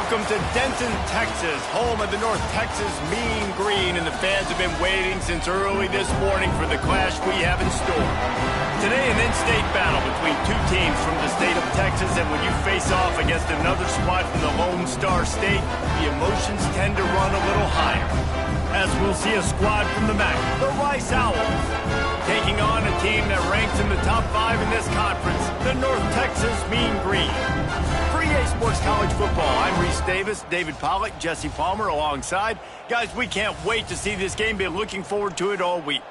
Welcome to Denton, Texas, home of the North Texas Mean Green, and the fans have been waiting since early this morning for the clash we have in store. Today, an in-state battle between two teams from the state of Texas, and when you face off against another squad from the Lone Star State, the emotions tend to run a little higher. As we'll see a squad from the MAC, the Rice Owls, taking on a team that ranks in the top 5 in this conference, the North Texas Mean Green. For EA Sports College Football, I'm Reese Davis, David Pollack, Jesse Palmer alongside. Guys, we can't wait to see this game. Been looking forward to it all week.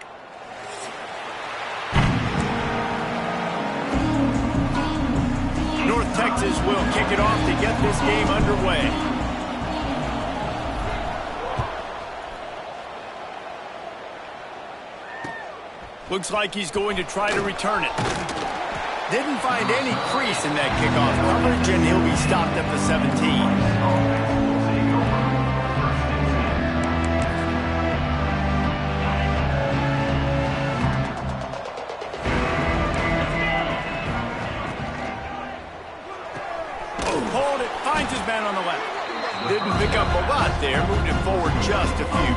North Texas will kick it off to get this game underway. Looks like he's going to try to return it. Didn't find any crease in that kickoff coverage, and he'll be stopped at the 17. Hold it, finds his man on the left. Didn't pick up a lot there, moved it forward just a few.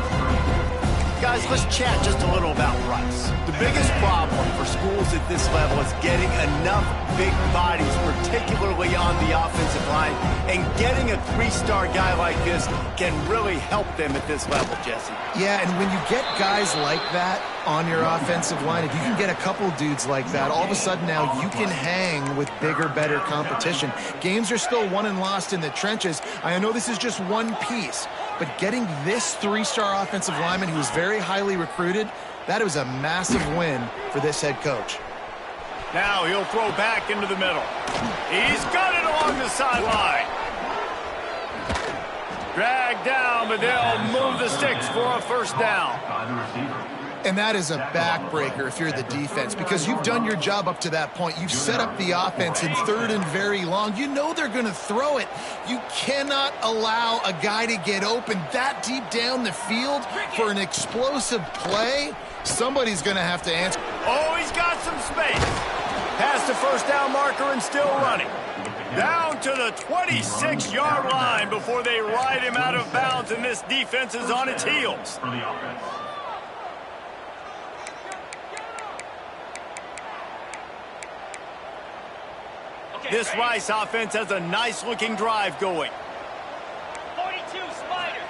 Guys, let's chat just a little about Rice. The biggest problem for schools at this level is getting enough big bodies, particularly on the offensive line, and getting a 3-star guy like this can really help them at this level, Jesse. Yeah, and when you get guys like that on your offensive line, if you can get a couple dudes like that, all of a sudden now you can hang with bigger, better competition. Games are still won and lost in the trenches. I know this is just one piece, but getting this 3-star offensive lineman who's very highly recruited, that was a massive win for this head coach. Now he'll throw back into the middle. He's got it along the sideline. Dragged down, but they'll move the sticks for a first down. And that is a backbreaker if you're the defense, because you've done your job up to that point. You've set up the offense in 3rd and very long. You know they're going to throw it. You cannot allow a guy to get open that deep down the field for an explosive play. Somebody's going to have to answer. Oh, he's got some space. Past the first down marker and still running. Down to the 26-yard line before they ride him out of bounds, and this defense is on its heels. This Rice offense has a nice-looking drive going. 42, Spider.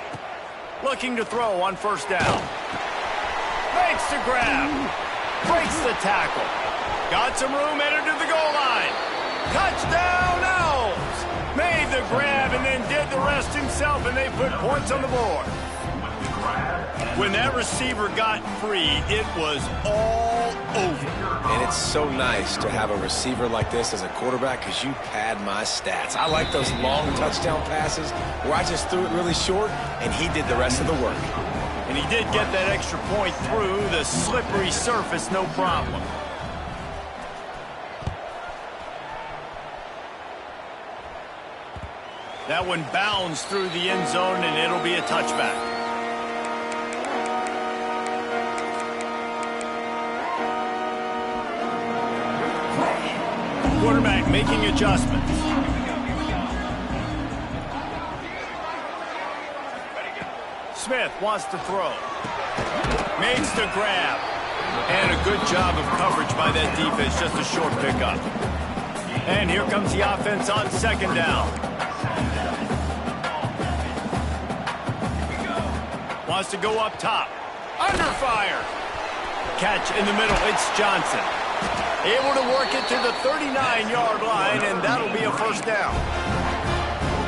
Looking to throw on first down. Makes the grab. Breaks the tackle. Got some room, entered to the goal line. Touchdown, Owls! Made the grab and then did the rest himself, and they put points on the board. When that receiver got free, it was all over. And it's so nice to have a receiver like this as a quarterback because you pad my stats. I like those long touchdown passes where I just threw it really short and he did the rest of the work. And he did get that extra point through the slippery surface, no problem. That one bounds through the end zone, and it'll be a touchback. Quarterback making adjustments. Smith wants to throw. Makes the grab. And a good job of coverage by that defense, just a short pickup. And here comes the offense on second down. Wants to go up top. Under fire. Catch in the middle. It's Johnson. Able to work it to the 39-yard line, and that'll be a first down.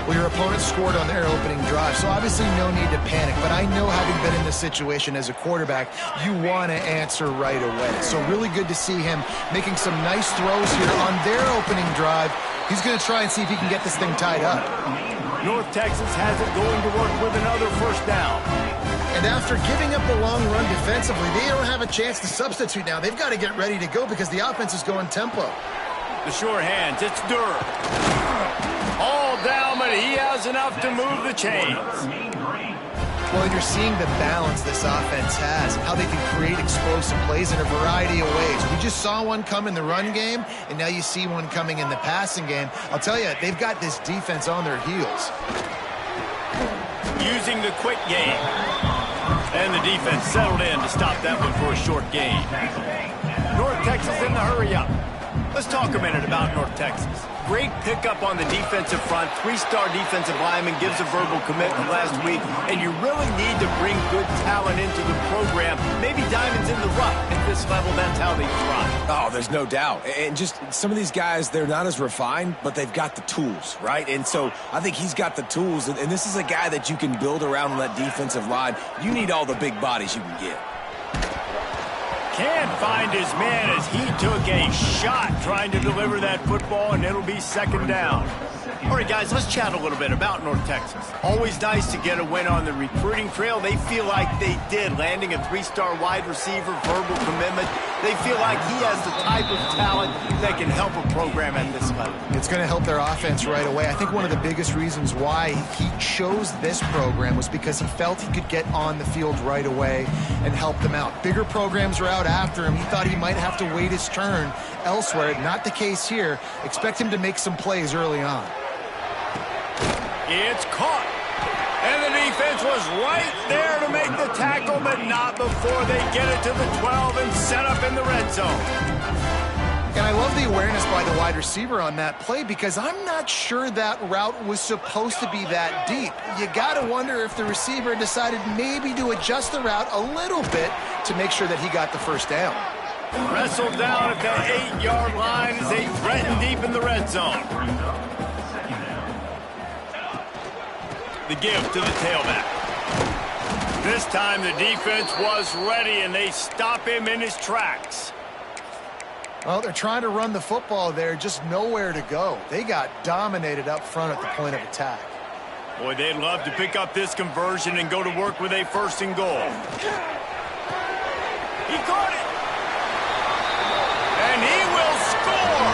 Well, your opponent scored on their opening drive, so obviously no need to panic. But I know, having been in this situation as a quarterback, you want to answer right away. So really good to see him making some nice throws here on their opening drive. He's going to try and see if he can get this thing tied up. North Texas has it going to work with another first down. And after giving up a long run defensively, they don't have a chance to substitute now. They've got to get ready to go because the offense is going tempo. The sure hands, it's Durr. All down, but he has enough to move the chains. Well, and you're seeing the balance this offense has, how they can create explosive plays in a variety of ways. We just saw one come in the run game, and now you see one coming in the passing game. I'll tell you, they've got this defense on their heels. using the quick game. And the defense settled in to stop that one for a short gain. North Texas in the hurry up. Let's talk a minute about North Texas. Great pickup on the defensive front. 3-star defensive lineman gives a verbal commitment last week, and you really need to bring good talent into the program. Maybe diamonds in the rough. At this level, that's how they thrive. Oh, there's no doubt. And just some of these guys, they're not as refined, but they've got the tools, right? And so I think he's got the tools, and this is a guy that you can build around on that defensive line. You need all the big bodies you can get. Can't find his man as he took a shot trying to deliver that football, and it'll be second down. All right, guys, let's chat a little bit about North Texas. Always nice to get a win on the recruiting trail. They feel like they did, landing a 3-star wide receiver, verbal commitment. They feel like he has the type of talent that can help a program at this level. It's going to help their offense right away. I think one of the biggest reasons why he chose this program was because he felt he could get on the field right away and help them out. Bigger programs are out after him. He thought he might have to wait his turn elsewhere. Not the case here. Expect him to make some plays early on. It's caught. And the defense was right there to make the tackle, but not before they get it to the 12 and set up in the red zone. And I love the awareness by the wide receiver on that play because I'm not sure that route was supposed to be that deep. You got to wonder if the receiver decided maybe to adjust the route a little bit to make sure that he got the first down. Wrestled down at the 8-yard line as they threaten deep in the red zone. The give to the tailback. This time the defense was ready, and they stop him in his tracks. Well, they're trying to run the football there, just nowhere to go. They got dominated up front at the point of attack. Boy, they'd love to pick up this conversion and go to work with a 1st and goal. He caught it. And he will score.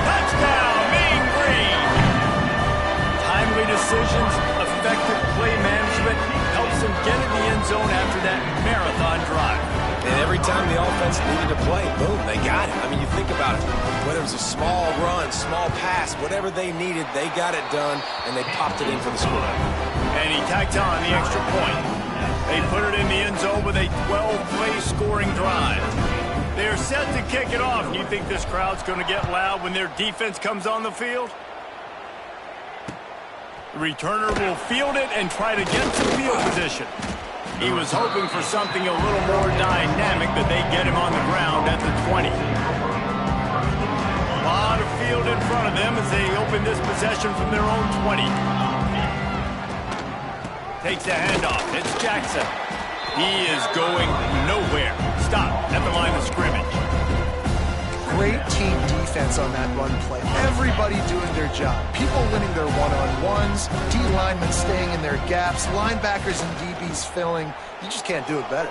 Touchdown, Mean Green. Timely decisions, effective play management helps them get in the end zone after that marathon drive. And every time the offense needed to play, boom, they got it. I mean, you think about it. Whether it was a small run, small pass, whatever they needed, they got it done, and they popped it in for the score. And he tacked on the extra point. They put it in the end zone with a 12-play scoring drive. They're set to kick it off. Do you think this crowd's going to get loud when their defense comes on the field? The returner will field it and try to get to field position. He was hoping for something a little more dynamic, but they get him on the ground at the 20. A lot of field in front of them as they open this possession from their own 20. Takes the handoff. It's Jackson. He is going nowhere. Stop at the line of scrimmage. Great team defense on that run play. Everybody doing their job. People winning their one-on-ones, D linemen staying in their gaps, linebackers and DBs filling. You just can't do it better.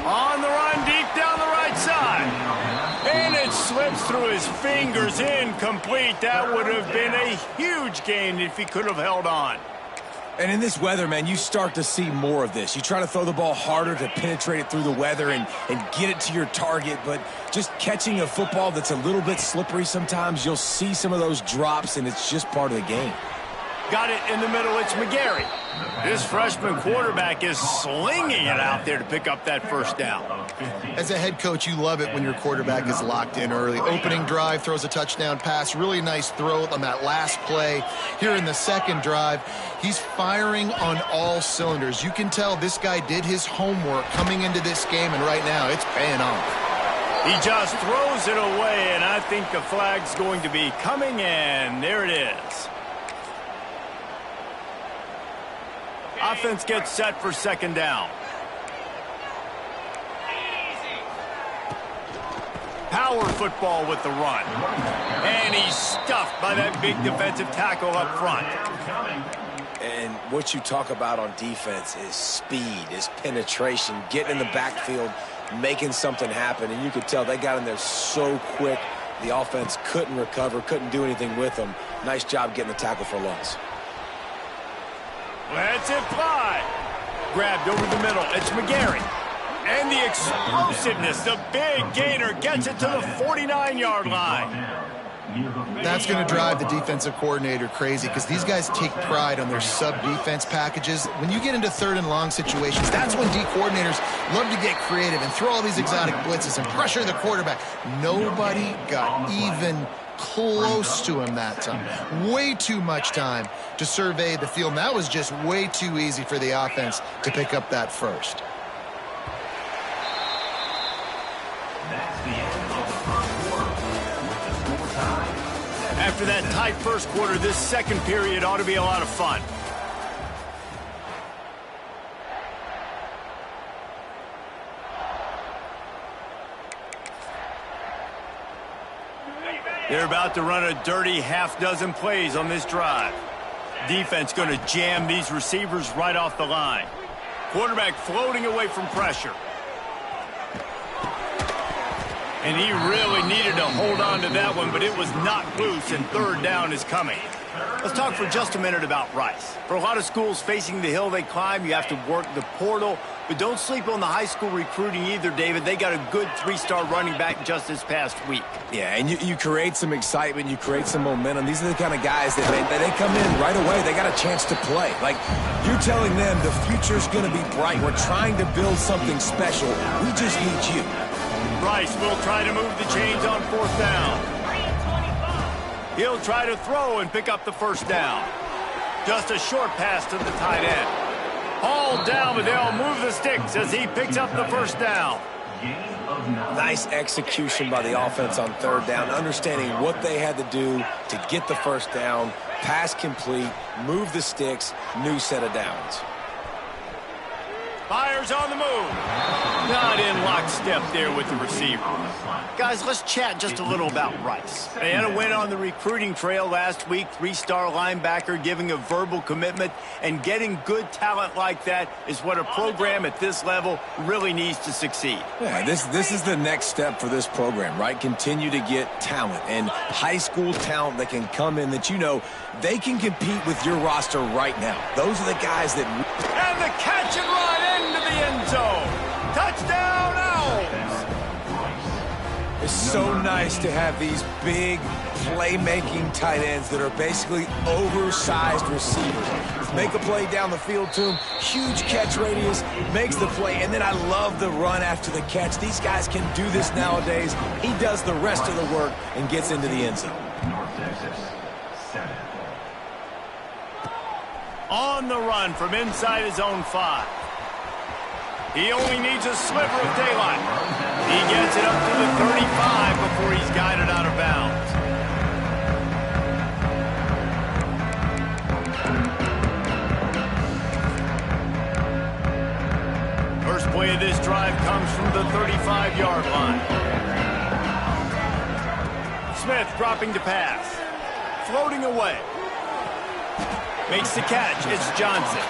On the run, deep down the right side. And it slips through his fingers, incomplete. That would have been a huge gain if he could have held on. And in this weather, man, you start to see more of this. You try to throw the ball harder to penetrate it through the weather and get it to your target, but just catching a football that's a little bit slippery sometimes, you'll see some of those drops, and it's just part of the game. Got it in the middle. It's McGarry. This freshman quarterback is slinging it out there to pick up that first down. As a head coach, you love it when your quarterback is locked in early. Opening drive, throws a touchdown pass. Really nice throw on that last play. Here in the second drive, he's firing on all cylinders. You can tell this guy did his homework coming into this game, and right now it's paying off. He just throws it away, and I think the flag's going to be coming in. There it is. Offense gets set for second down. Power football with the run. And he's stuffed by that big defensive tackle up front. And what you talk about on defense is speed, is penetration, getting in the backfield, making something happen. And you could tell they got in there so quick, the offense couldn't recover, couldn't do anything with them. Nice job getting the tackle for loss. Let's it fly. Grabbed over the middle. It's McGarry. And the explosiveness, the big gainer gets it to the 49-yard line. That's going to drive the defensive coordinator crazy because these guys take pride on their sub-defense packages. When you get into 3rd and long situations, that's when D coordinators love to get creative and throw all these exotic blitzes and pressure the quarterback. Nobody got even close to him that time. Way too much time to survey the field. And that was just way too easy for the offense to pick up that first. After that tight first quarter, this second period ought to be a lot of fun. They're about to run a dirty half-dozen plays on this drive. Defense going to jam these receivers right off the line. Quarterback floating away from pressure. And he really needed to hold on to that one, but it was knocked loose, and 3rd down is coming. Let's talk for just a minute about Rice. For a lot of schools facing the hill they climb, you have to work the portal. But don't sleep on the high school recruiting either, David. They got a good 3-star running back just this past week. Yeah, and you create some excitement. You create some momentum. These are the kind of guys that they come in right away. They got a chance to play. Like, you're telling them the future's going to be bright. We're trying to build something special. We just need you. Rice will try to move the chains on 4th down. He'll try to throw and pick up the first down. Just a short pass to the tight end. Hauled down, but they'll move the sticks as he picks up the first down. Nice execution by the offense on 3rd down, understanding what they had to do to get the first down, pass complete, move the sticks, new set of downs. Fires on the move. Not in lockstep there with the receiver. Guys, let's chat just a little about Rice. They had a win on the recruiting trail last week. 3-star linebacker giving a verbal commitment, and getting good talent like that is what a program at this level really needs to succeed. Yeah, this is the next step for this program, right? Continue to get talent and high school talent that can come in that you know they can compete with your roster right now. Those are the guys that... And the catch and run into the end zone. Touchdown, Owls! It's so nice to have these big playmaking tight ends that are basically oversized receivers. Make a play down the field to him, huge catch radius, makes the play, and then I love the run after the catch. These guys can do this nowadays. He does the rest of the work and gets into the end zone. On the run from inside his own 5. He only needs a sliver of daylight. He gets it up to the 35 before he's guided out of bounds. First play of this drive comes from the 35-yard line. Smith dropping to pass. Floating away. Makes the catch. It's Johnson.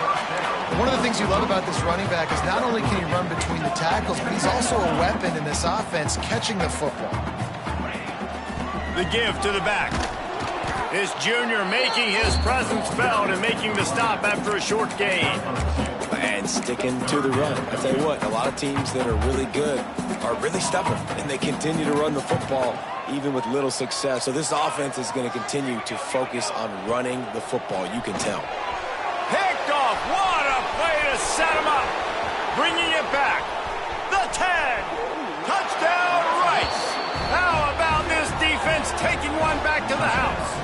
One of the things you love about this running back is not only can he run between the tackles, but he's also a weapon in this offense, catching the football. The give to the back. This junior making his presence felt and making the stop after a short gain. And sticking to the run. I tell you what, a lot of teams that are really good are really stubborn, and they continue to run the football even with little success. So this offense is going to continue to focus on running the football. You can tell. Picked off. What a play to set him up. Bringing it back. The 10. Touchdown, Rice. How about this defense taking one back to the house?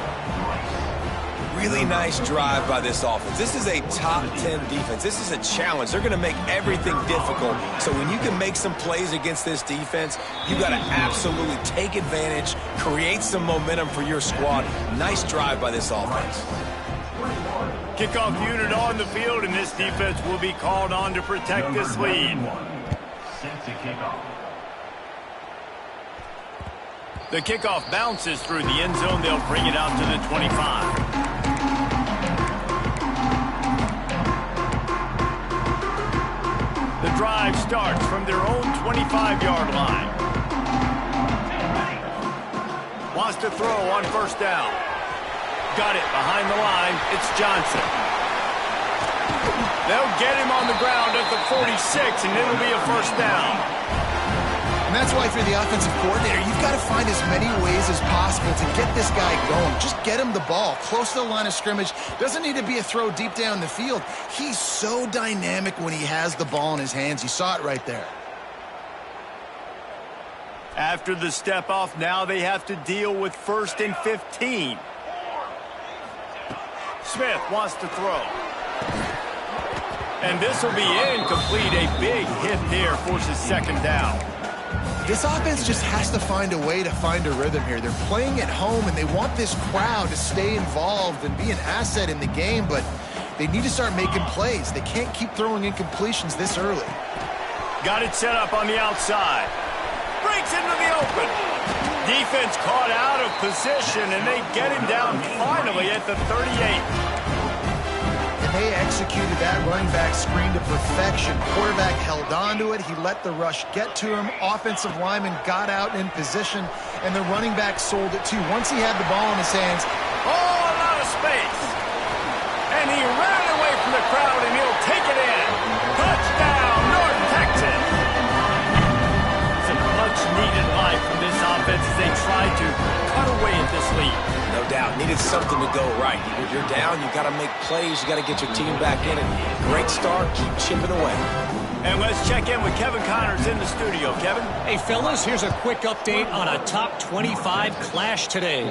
Really nice drive by this offense. This is a top 10 defense. This is a challenge. They're going to make everything difficult. So when you can make some plays against this defense, you got to absolutely take advantage, create some momentum for your squad. Nice drive by this offense. Kickoff unit on the field, and this defense will be called on to protect this lead. The kickoff bounces through the end zone. They'll bring it out to the 25. The drive starts from their own 25-yard line. Wants to throw on first down. Got it behind the line. It's Johnson. They'll get him on the ground at the 46, and it'll be a first down. And that's why if you're the offensive coordinator, you've got to find as many ways as possible to get this guy going. Just get him the ball close to the line of scrimmage. Doesn't need to be a throw deep down the field. He's so dynamic when he has the ball in his hands. You saw it right there. After the step off, now they have to deal with 1st and 15. Smith wants to throw. And this will be incomplete. A big hit there forces 2nd down. This offense just has to find a way to find a rhythm here. They're playing at home, and they want this crowd to stay involved and be an asset in the game, but they need to start making plays. They can't keep throwing incompletions this early. Got it set up on the outside. Breaks into the open. Defense caught out of position, and they get him down finally at the 38. And they executed that running back screen to perfection. Quarterback held on to it. He let the rush get to him. Offensive lineman got out in position, and the running back sold it too. Once he had the ball in his hands. Oh, a lot of space. And he ran away from the crowd, and he'll take it in. Touchdown, North Texas. Some much-needed life from this offense as they try to cut away at this lead. No doubt. Needed something to go right. You're down. You got to make plays. You got to get your team back in it. Great start. Keep chipping away. And let's check in with Kevin Connors in the studio. Kevin? Hey, fellas, here's a quick update on a top 25 clash today.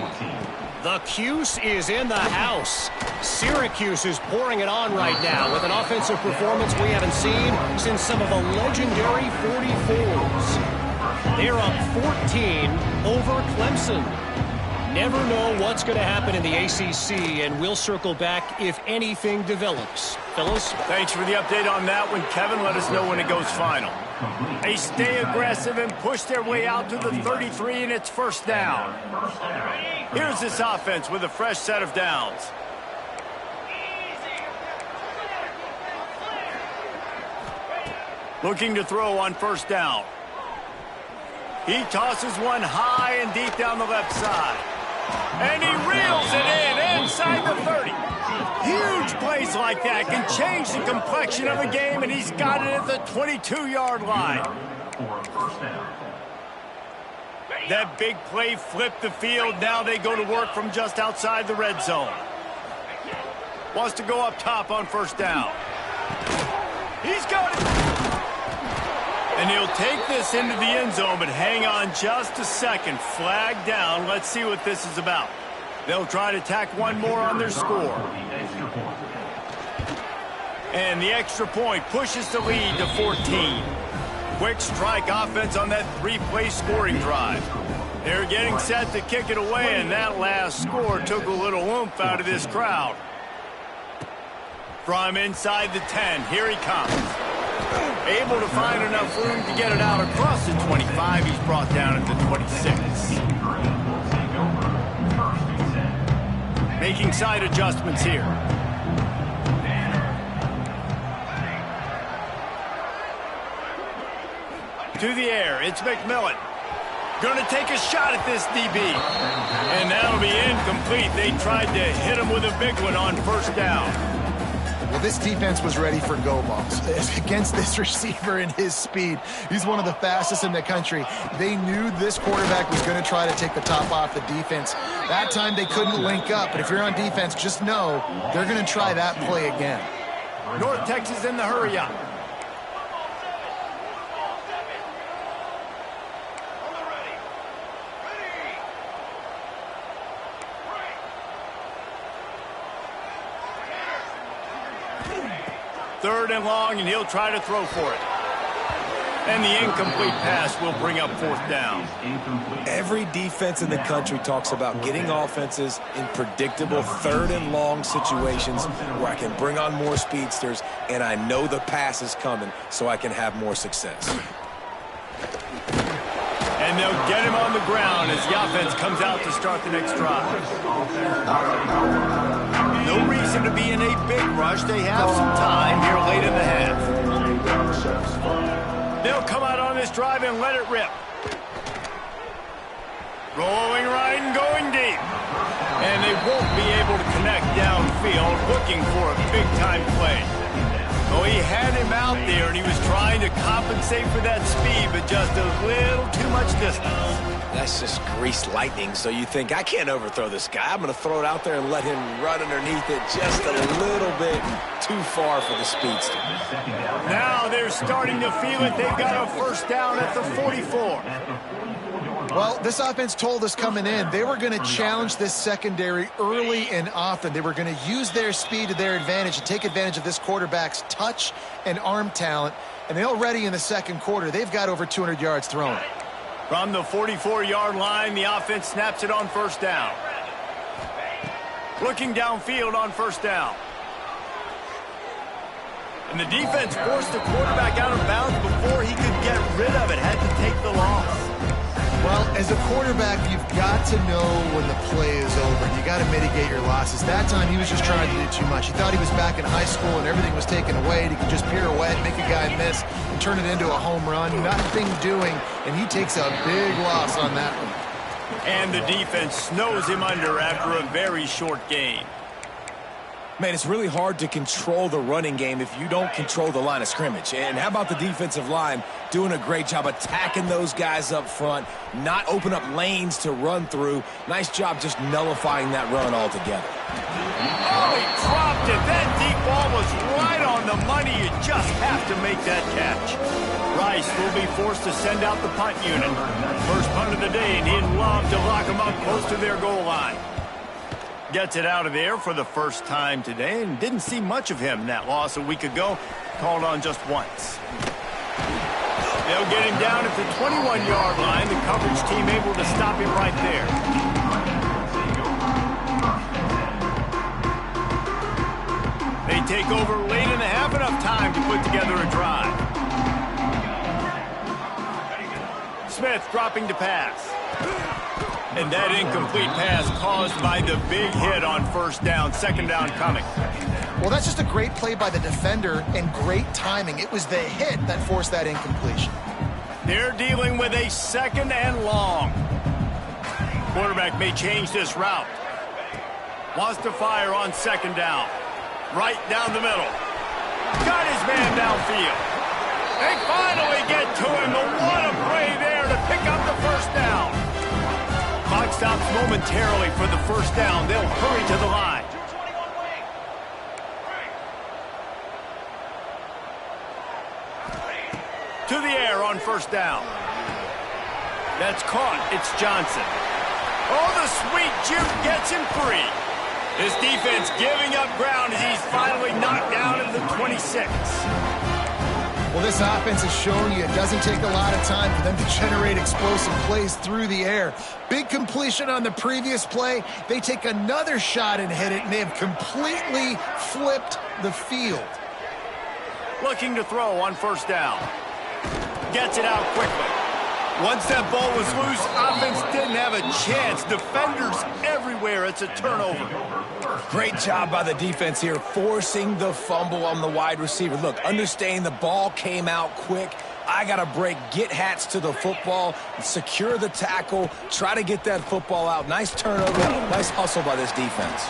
The Cuse is in the house. Syracuse is pouring it on right now with an offensive performance we haven't seen since some of the legendary 44s. They're up 14 over Clemson. Never know what's going to happen in the ACC, and we'll circle back if anything develops. Fellas? Thanks for the update on that one, Kevin. Let us know when it goes final. They stay aggressive and push their way out to the 33, and it's 1st down. Here's this offense with a fresh set of downs. Looking to throw on 1st down. He tosses one high and deep down the left side. And he reels it in inside the 30. Huge plays like that can change the complexion of a game, and he's got it at the 22-yard line. That big play flipped the field. Now they go to work from just outside the red zone. Wants to go up top on 1st down. He's got it. And he'll take this into the end zone, but hang on just a second. Flag down. Let's see what this is about. They'll try to tack one more on their score. And the extra point pushes the lead to 14. Quick strike offense on that 3-play scoring drive. They're getting set to kick it away, and that last score took a little oomph out of this crowd. From inside the 10, here he comes. Able to find enough room to get it out across the 25. He's brought down at the 26. Making side adjustments here. To the air, it's McMillan. Going to take a shot at this DB. And that'll be incomplete. They tried to hit him with a big one on 1st down. Well, this defense was ready for go balls against this receiver and his speed. He's one of the fastest in the country. They knew this quarterback was going to try to take the top off the defense. That time they couldn't link up, but if you're on defense, just know they're going to try that play again. North Texas in the hurry up. Third and long, and he'll try to throw for it. And the incomplete pass will bring up 4th down. Every defense in the country talks about getting offenses in predictable 3rd and long situations where I can bring on more speedsters and I know the pass is coming so I can have more success. And they'll get him on the ground as the offense comes out to start the next drive. No reason to be in a big rush. They have some time here late in the half. They'll come out on this drive and let it rip. Rolling right and going deep. And they won't be able to connect downfield, looking for a big-time play. Oh, he had him out there, and he was trying to compensate for that speed, but just a little too much distance. That's just greased lightning, so you think, I can't overthrow this guy. I'm going to throw it out there and let him run underneath it just a little bit too far for the speedster. Now they're starting to feel it. They've got a first down at the 44. Well, this offense told us coming in they were going to challenge this secondary early and often. They were going to use their speed to their advantage and take advantage of this quarterback's touch and arm talent. And they already in the second quarter, they've got over 200 yards thrown. From the 44-yard line, the offense snaps it on first down. Looking downfield on first down. And the defense forced the quarterback out of bounds before he could get rid of it. Had to take the loss. Well, as a quarterback, you've got to know when the play is over. You got to mitigate your losses. That time, he was just trying to do too much. He thought he was back in high school and everything was taken away. And he could just pirouette, make a guy miss, and turn it into a home run. Nothing doing, and he takes a big loss on that one. And the defense snows him under after a very short gain. Man, it's really hard to control the running game if you don't control the line of scrimmage. And how about the defensive line doing a great job attacking those guys up front, not open up lanes to run through. Nice job just nullifying that run altogether. Oh, he dropped it. That deep ball was right on the money. You just have to make that catch. Rice will be forced to send out the punt unit. First punt of the day, and he'd love to lock them up close to their goal line. Gets it out of there for the first time today, and didn't see much of him in that loss a week ago. Called on just once. They'll get him down at the 21-yard line. The coverage team able to stop him right there. They take over late in the half, enough time to put together a drive. Smith dropping to pass. And that incomplete pass caused by the big hit on first down. Second down coming. Well, that's just a great play by the defender and great timing. It was the hit that forced that incompletion. They're dealing with a second and long. Quarterback may change this route. Wants to fire on second down. Right down the middle. Got his man downfield. They finally get to him. But what a play there to pick up the first down. Clock stops momentarily for the first down. They'll hurry to the line. To the air on first down. That's caught. It's Johnson. Oh, the sweet juke gets him free. This defense giving up ground as he's finally knocked down at the 26. Well, this offense has shown you it doesn't take a lot of time for them to generate explosive plays through the air. Big completion on the previous play. They take another shot and hit it, and they have completely flipped the field. Looking to throw on first down. Gets it out quickly. Once that ball was loose, offense didn't have a chance. Defenders everywhere. It's a turnover. Great job by the defense here, forcing the fumble on the wide receiver. Look, understanding the ball came out quick. I got to break, get Hats to the football, secure the tackle, try to get that football out. Nice turnover, nice hustle by this defense.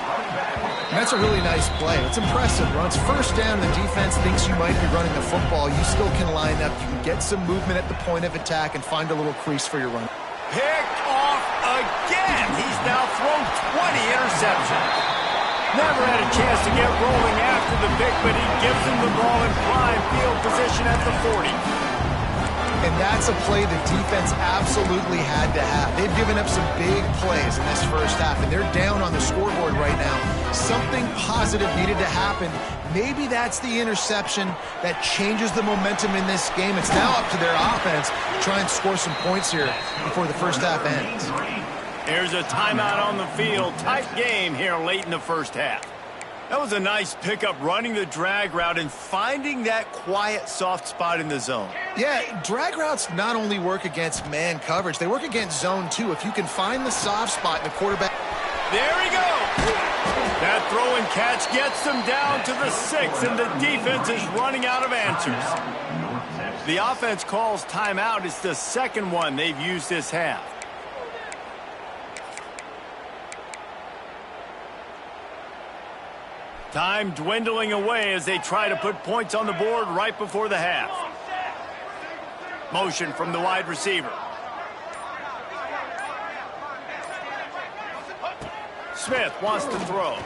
And that's a really nice play. It's impressive. Runs first down, the defense thinks you might be running the football. You still can line up. You can get some movement at the point of attack and find a little crease for your run. Picked off again. He's now thrown 20 interceptions. Never had a chance to get rolling after the pick, but he gives him the ball in prime field position at the 40. And that's a play the defense absolutely had to have. They've given up some big plays in this first half, and they're down on the scoreboard right now. Something positive needed to happen. Maybe that's the interception that changes the momentum in this game. It's now up to their offense to try and score some points here before the first half ends. Here's a timeout on the field. Tight game here late in the first half. That was a nice pickup, running the drag route and finding that quiet, soft spot in the zone. Yeah, drag routes not only work against man coverage, they work against zone too. If you can find the soft spot in the quarterback. There he goes. That throw and catch gets them down to the 6, and the defense is running out of answers. The offense calls timeout. It's the second one they've used this half. Time dwindling away as they try to put points on the board right before the half. Motion from the wide receiver. Smith wants to throw.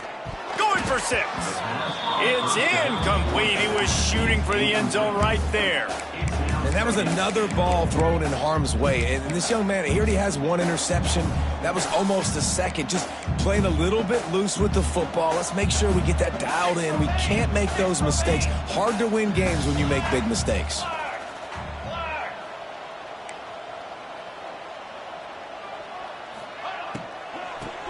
Going for 6. It's incomplete. He was shooting for the end zone right there. And that was another ball thrown in harm's way. And this young man, he already has 1 interception. That was almost a second. Just playing a little bit loose with the football. Let's make sure we get that dialed in. We can't make those mistakes. Hard to win games when you make big mistakes.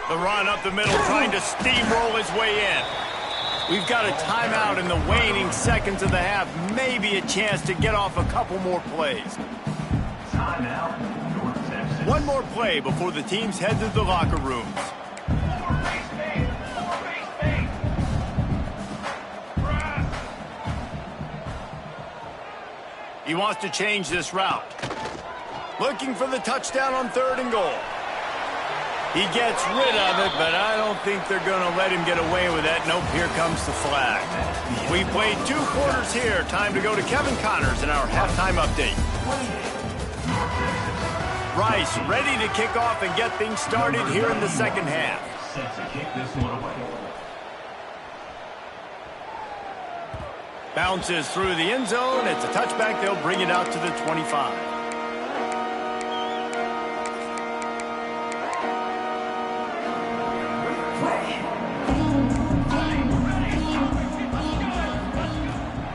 The run up the middle, trying to steamroll his way in. We've got a timeout in the waning seconds of the half. Maybe a chance to get off a couple more plays. One more play before the teams head to the locker rooms. He wants to change this route. Looking for the touchdown on 3rd and goal. He gets rid of it, but I don't think they're going to let him get away with that. Nope, here comes the flag. We played 2 quarters here. Time to go to Kevin Connors in our halftime update. Rice ready to kick off and get things started here in the second half. Bounces through the end zone. It's a touchback. They'll bring it out to the 25.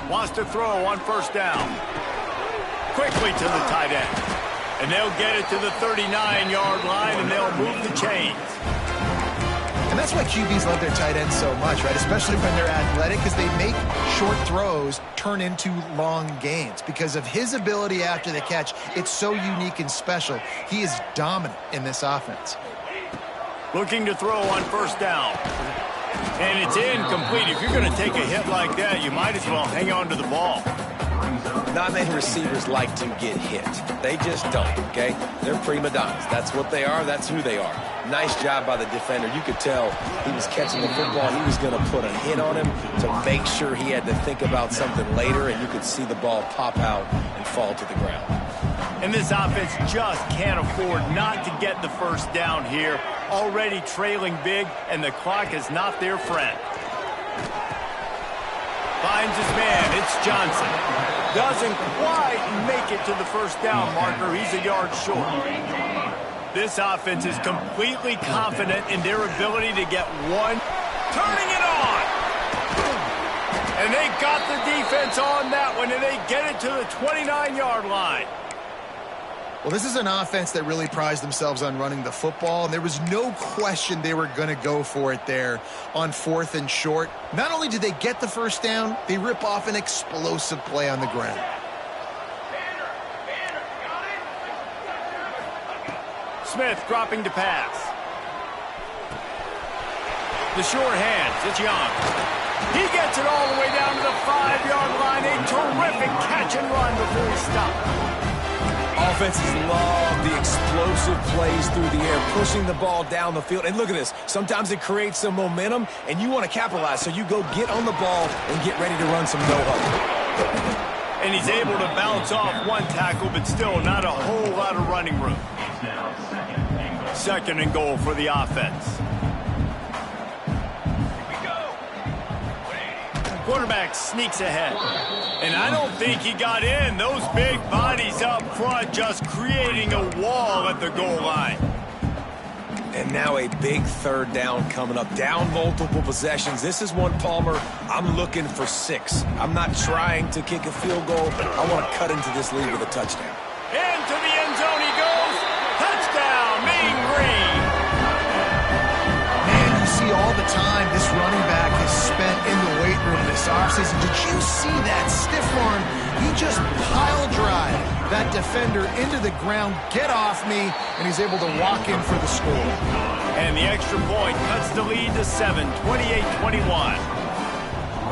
Wants to throw on 1st down. Quickly to the tight end. And they'll get it to the 39-yard line, and they'll move the chains. And that's why QBs love their tight ends so much, right? Especially when they're athletic, because they make short throws turn into long gains. Because of his ability after the catch, it's so unique and special. He is dominant in this offense. Looking to throw on 1st down. And it's incomplete. If you're going to take a hit like that, you might as well hang on to the ball. Not many receivers like to get hit. They just don't, okay? They're prima donnas. That's what they are. That's who they are. Nice job by the defender. You could tell he was catching the football. He was going to put a hit on him to make sure he had to think about something later, and you could see the ball pop out and fall to the ground. And this offense just can't afford not to get the 1st down here. Already trailing big, and the clock is not their friend. Finds his man. It's Johnson. Doesn't quite make it to the 1st down marker. He's a yard short. This offense is completely confident in their ability to get one. Turning it on. And they got the defense on that one, and they get it to the 29-yard line. Well, this is an offense that really prized themselves on running the football, and there was no question they were going to go for it there on 4th and short. Not only did they get the 1st down, they rip off an explosive play on the ground. Smith dropping to pass. The short hands, it's Young. He gets it all the way down to the 5-yard line. A terrific catch and run before he stopped. Offenses love the explosive plays through the air, pushing the ball down the field. And look at this. Sometimes it creates some momentum, and you want to capitalize. So you go get on the ball and get ready to run some no-huddle. And he's able to bounce off one tackle, but still not a whole lot of running room. 2nd and goal for the offense. Quarterback sneaks ahead. And I don't think he got in. Those big bodies up front just creating a wall at the goal line. And now a big 3rd down coming up. Down multiple possessions. This is one, Palmer, I'm looking for 6. I'm not trying to kick a field goal. I want to cut into this lead with a touchdown. Into the end zone he goes. Touchdown, Mean Green. Man, you see all the time this running back is spent in the weight room this offseason. Did you see that stiff arm? He just pile drive that defender into the ground, get off me, and he's able to walk in for the score. And the extra point cuts the lead to 7, 28-21.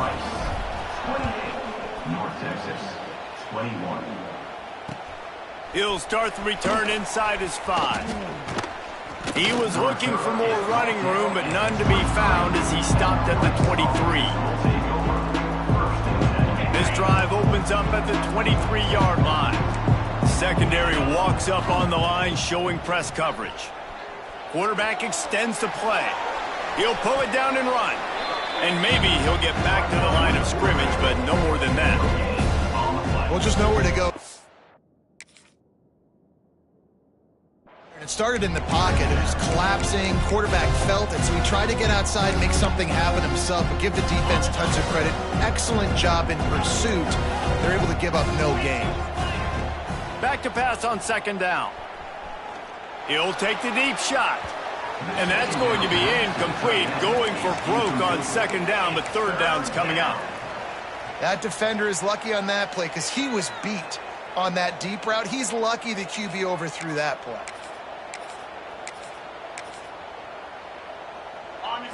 Rice, 28, North Texas, 21. He'll start the return inside his 5. He was looking for more running room, but none to be found as he stopped at the 23. This drive opens up at the 23-yard line. Secondary walks up on the line, showing press coverage. Quarterback extends the play. He'll pull it down and run. And maybe he'll get back to the line of scrimmage, but no more than that. Well, just nowhere to go. It started in the pocket. It was collapsing. Quarterback felt it, so he tried to get outside and make something happen himself, but give the defense tons of credit. Excellent job in pursuit. They're able to give up no gain. Back to pass on second down. He'll take the deep shot. And that's going to be incomplete, going for broke on second down, but third down's coming up. That defender is lucky on that play because he was beat on that deep route. He's lucky the QB overthrew that play.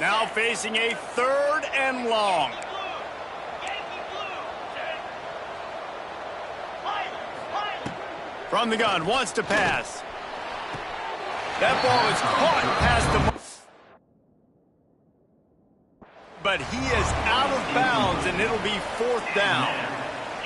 Now facing a third and long. From the gun, wants to pass. That ball is caught past the mark. But he is out of bounds, and it'll be fourth down.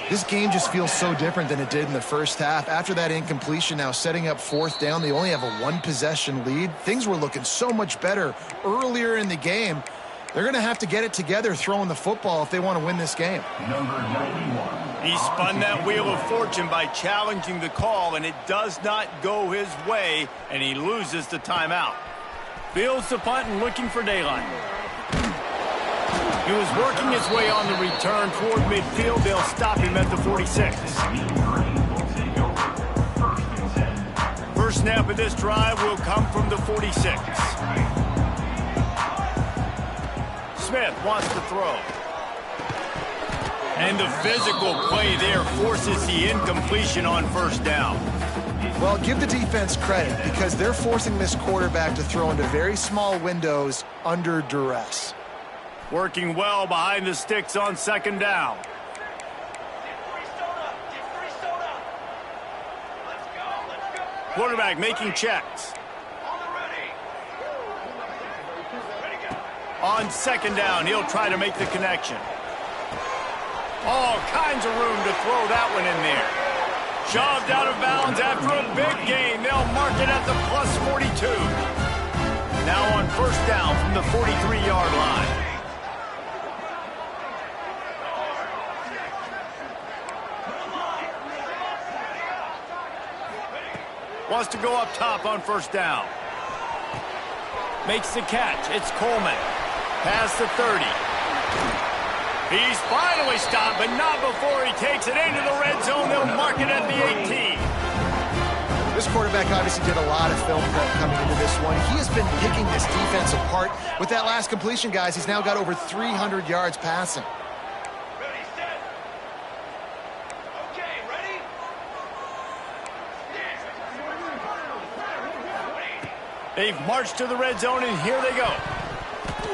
This game just feels so different than it did in the first half. After that incompletion, now setting up fourth down, they only have a one-possession lead. Things were looking so much better earlier in the game. They're going to have to get it together throwing the football if they want to win this game. Number 91. He spun that wheel of fortune by challenging the call, and it does not go his way, and he loses the timeout. Fields the punt and looking for daylight. He was working his way on the return toward midfield. They'll stop him at the 46. First snap of this drive will come from the 46. Smith wants to throw. And the physical play there forces the incompletion on first down. Well, give the defense credit because they're forcing this quarterback to throw into very small windows under duress. Working well behind the sticks on second down. Quarterback making checks. On second down, he'll try to make the connection. All kinds of room to throw that one in there. Shoved out of bounds after a big gain. They'll mark it at the plus 42. Now on first down from the 43-yard line. Wants to go up top on first down. Makes the catch. It's Coleman. Past the 30. He's finally stopped, but not before he takes it into the red zone. They'll mark it at the 18. This quarterback obviously did a lot of film prep coming into this one. He has been picking this defense apart. With that last completion, guys, he's now got over 300 yards passing. Ready, set. Okay, ready? They've marched to the red zone, and here they go.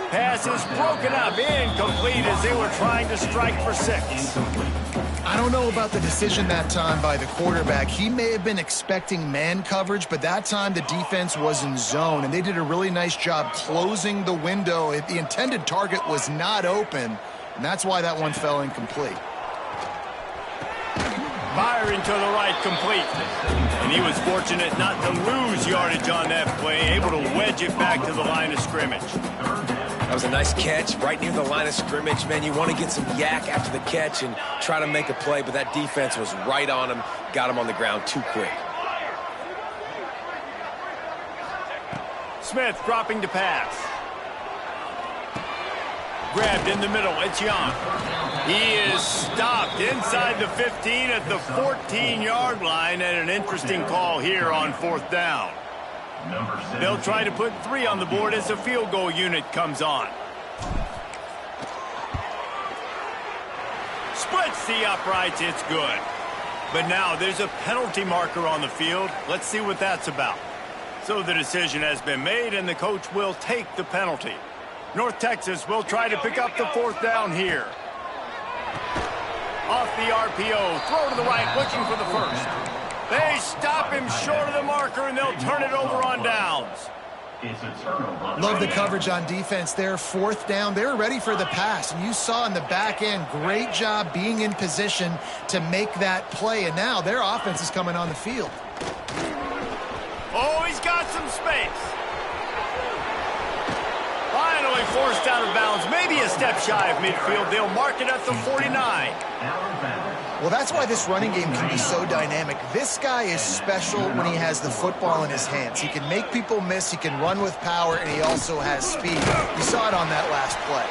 Pass is broken up, incomplete as they were trying to strike for 6. I don't know about the decision that time by the quarterback. He may have been expecting man coverage, but that time the defense was in zone, and they did a really nice job closing the window. The intended target was not open, and that's why that one fell incomplete. Firing to the right, complete. And he was fortunate not to lose yardage on that play, able to wedge it back to the line of scrimmage. That was a nice catch right near the line of scrimmage. Man, you want to get some yak after the catch and try to make a play, but that defense was right on him, got him on the ground too quick. Smith dropping to pass. Grabbed in the middle. It's Young. He is stopped inside the 15 at the 14-yard line, and an interesting call here on fourth down. They'll try to put 3 on the board as the field goal unit comes on. Splits the uprights. It's good. But now there's a penalty marker on the field. Let's see what that's about. So the decision has been made, and the coach will take the penalty. North Texas will try to pick up the fourth down here. Off the RPO, throw to the right, looking for the first. They stop him short of the marker, and they'll turn it over on downs. It's a turnover. Love the coverage on defense there. 4th down. They were ready for the pass. And you saw in the back end, great job being in position to make that play. And now their offense is coming on the field. Oh, he's got some space. Finally forced out of bounds. Maybe a step shy of midfield. They'll mark it at the 49. Well, that's why this running game can be so dynamic. This guy is special when he has the football in his hands. He can make people miss, he can run with power, and he also has speed. You saw it on that last play.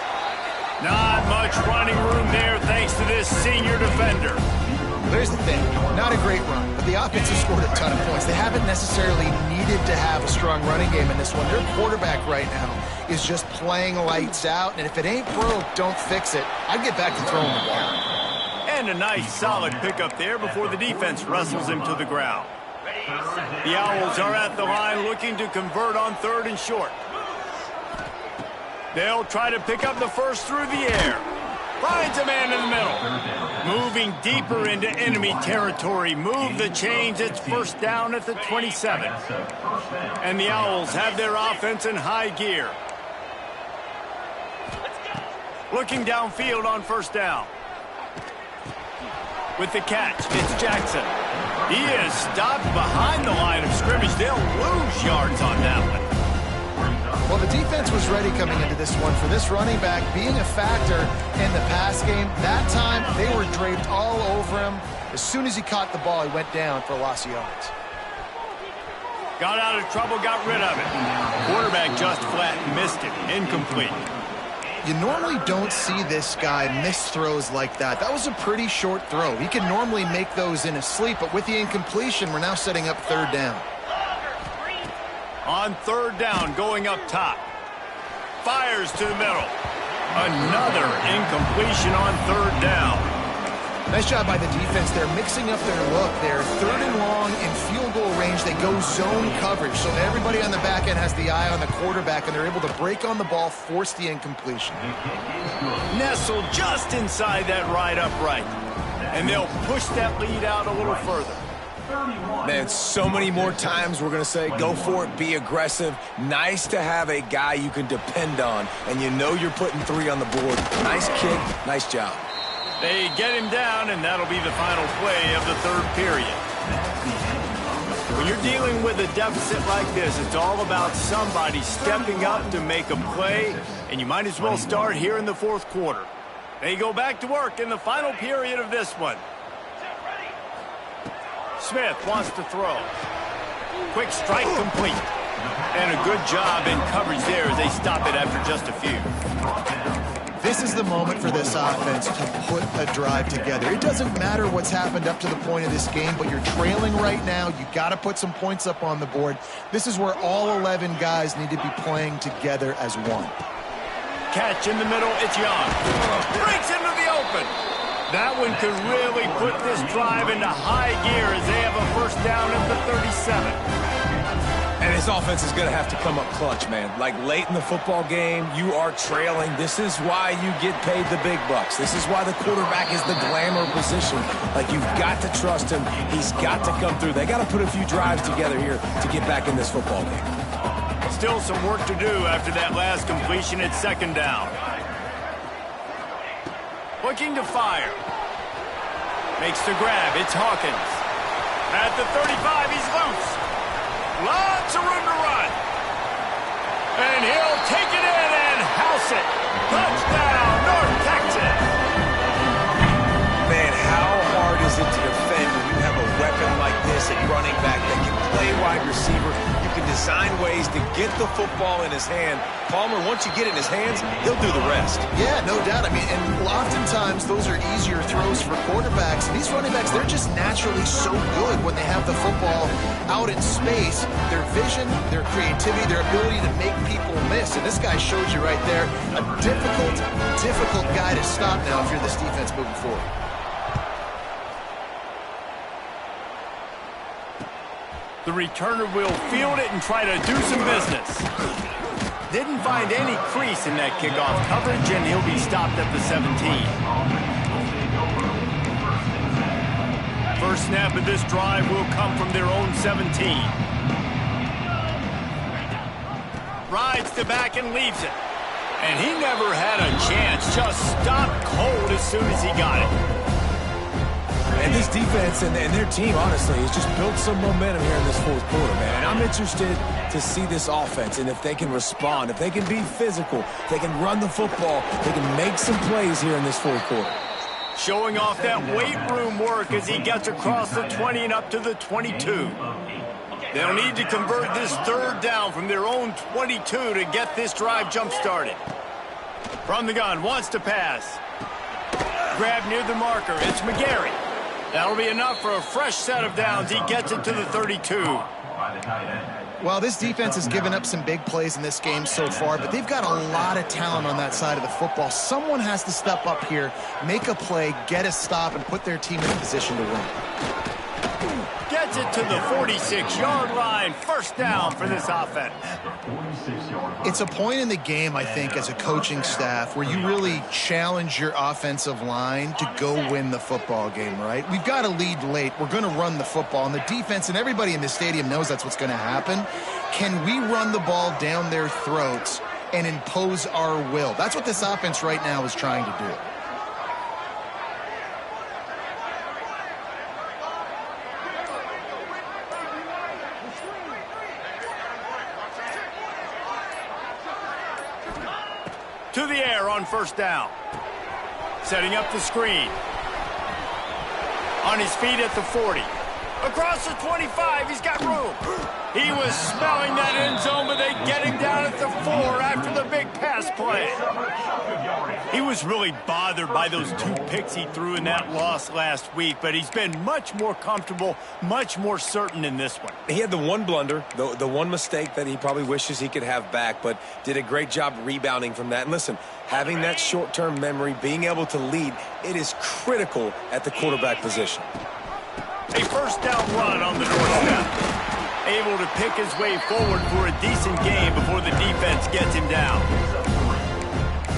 Not much running room there thanks to this senior defender. Here's the thing, not a great run, but the offense has scored a ton of points. They haven't necessarily needed to have a strong running game in this one. Their quarterback right now is just playing lights out, and if it ain't broke, don't fix it. I'd get back to throwing the ball. And a nice solid pickup there before the defense wrestles him to the ground. The Owls are at the line looking to convert on 3rd and short. They'll try to pick up the first through the air. Finds a man in the middle. Moving deeper into enemy territory. Move the chains. It's 1st down at the 27. And the Owls have their offense in high gear. Looking downfield on 1st down. With the catch, it's Jackson. He is stopped behind the line of scrimmage. They'll lose yards on that one. Well, the defense was ready coming into this one for this running back being a factor in the pass game. That time, they were draped all over him. As soon as he caught the ball, he went down for a loss of yards. Got out of trouble, got rid of it. Quarterback just flat missed it. Incomplete. You normally don't see this guy miss throws like that. That was a pretty short throw. He can normally make those in his sleep, but with the incompletion, we're now setting up 3rd down. On 3rd down, going up top. Fires to the middle. Another incompletion on 3rd down. Nice job by the defense. They're mixing up their look. They're 3rd and long in field goal range. They go zone coverage, so everybody on the back end has the eye on the quarterback, and they're able to break on the ball, force the incompletion. Nestled just inside that right upright. And they'll push that lead out a little further. Man, so many more times we're going to say, go for it, be aggressive. Nice to have a guy you can depend on, and you know you're putting 3 on the board. Nice kick, nice job. They get him down, and that'll be the final play of the 3rd period. When you're dealing with a deficit like this, it's all about somebody stepping up to make a play, and you might as well start here in the 4th quarter. They go back to work in the final period of this one. Smith wants to throw. Quick strike complete. And a good job in coverage there as they stop it after just a few. This is the moment for this offense to put a drive together. It doesn't matter what's happened up to the point of this game, but you're trailing right now. You got to put some points up on the board. This is where all 11 guys need to be playing together as one. Catch in the middle, it's Young. Breaks into the open. That one could really put this drive into high gear as they have a 1st down at the 37. And his offense is going to have to come up clutch, man. Like late in the football game, you are trailing. This is why you get paid the big bucks. This is why the quarterback is the glamour position. Like, you've got to trust him. He's got to come through. They got to put a few drives together here to get back in this football game. Still some work to do after that last completion at 2nd down. Looking to fire. Makes the grab. It's Hawkins. At the 35, he's loose. Lots of room to run. And he'll take it in and house it. Touchdown, North Texas. Man, how hard is it to defend when you have a weapon like this at running back that can play wide receiver? You can design ways to get the football in his hand. Palmer, once you get it in his hands, he'll do the rest. Yeah, no doubt. I mean, and oftentimes those are easier throws for quarterbacks. These running backs, they're just naturally so good when they have the football out in space. Their vision, their creativity, their ability to make people miss. And this guy shows you right there a difficult guy to stop now if you're this defense moving forward. The returner will field it and try to do some business. Didn't find any crease in that kickoff coverage, and he'll be stopped at the 17. First snap of this drive will come from their own 17. rides the back and leaves it. And he never had a chance. Just stopped cold as soon as he got it. And this defense and their team, honestly, has just built some momentum here in this fourth quarter, man. And I'm interested to see this offense and if they can respond, if they can be physical, if they can run the football, they can make some plays here in this fourth quarter. Showing off that weight room work as he gets across the 20 and up to the 22. They'll need to convert this third down from their own 22 to get this drive jump-started. From the gun, wants to pass. Grab near the marker, it's McGarry. That'll be enough for a fresh set of downs. He gets it to the 32. Well, this defense has given up some big plays in this game so far, but they've got a lot of talent on that side of the football. Someone has to step up here, make a play, get a stop, and put their team in a position to win. Gets it to the 46-yard line. First down for this offense. It's a point in the game, I think, as a coaching staff where you really challenge your offensive line to go win the football game, right? We've got to lead late. We're going to run the football. And the defense and everybody in the stadium knows that's what's going to happen. Can we run the ball down their throats and impose our will? That's what this offense right now is trying to do. To the air on first down. Setting up the screen. On his feet at the 40. Across the 25, he's got room. He was smelling that end zone, but they get him down at the 4 after the big pass play. He was really bothered by those 2 picks he threw in that loss last week, but he's been much more comfortable, much more certain in this one. He had the one blunder, the one mistake that he probably wishes he could have back, but did a great job rebounding from that. And listen, having that short-term memory, being able to lead, it is critical at the quarterback position. A first down run on the doorstep. Able to pick his way forward for a decent game before the defense gets him down.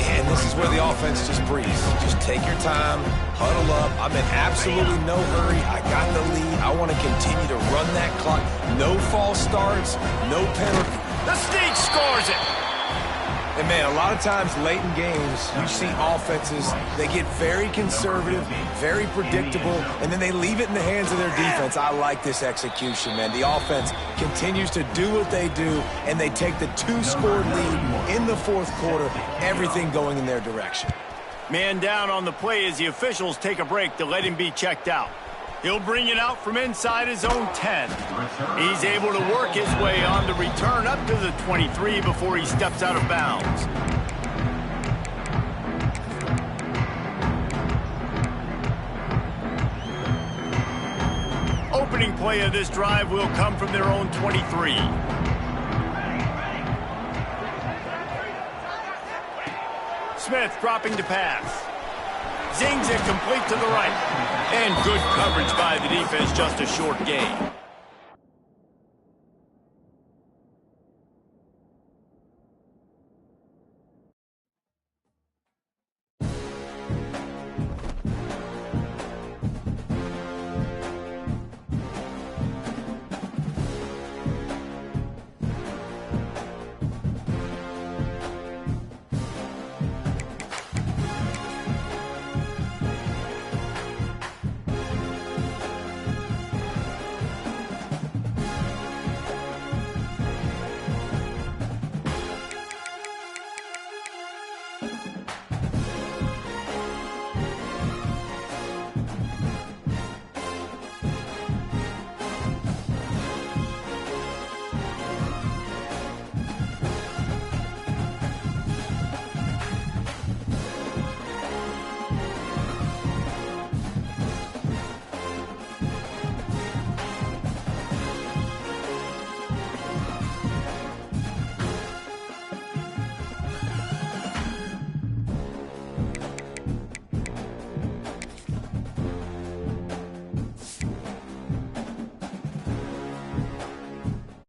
And this is where the offense just breathes. Just take your time, huddle up. I'm in absolutely no hurry. I got the lead. I want to continue to run that clock. No false starts, no penalty. The Sneak scores it. And, man, a lot of times late in games, you see offenses, they get very conservative, very predictable, and then they leave it in the hands of their defense. I like this execution, man. The offense continues to do what they do, and they take the 2-score lead in the fourth quarter, everything going in their direction. Man down on the play as the officials take a break to let him be checked out. He'll bring it out from inside his own 10. He's able to work his way on the return up to the 23 before he steps out of bounds. Opening play of this drive will come from their own 23. Smith dropping to pass. Zings it complete to the right. And good coverage by the defense, just a short gain.